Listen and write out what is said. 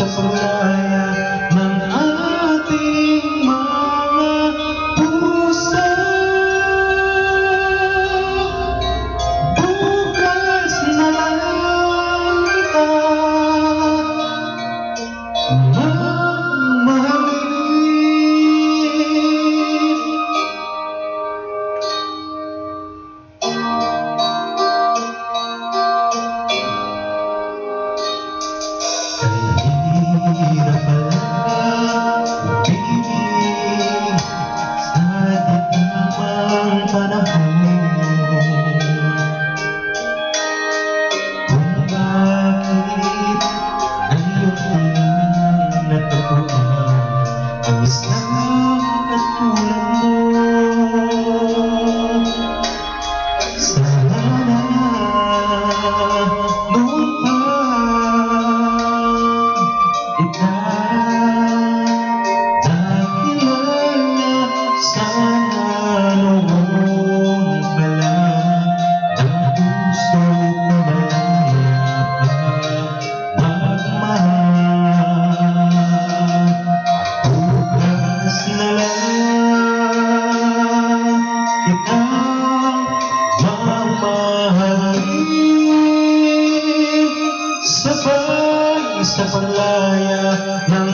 sa paglaya ng ating mga puso. Bukas na lang kita hirap pala ibigin sa digmang panahon, kung bakit ngayon lang natagpuan ang isang katulad mo. Sana noon pa nakilala, sana noon pa lang ang puso ko malaya pa magmahal. Bukas na lang kita mamahalin, sabay sa paglaya ng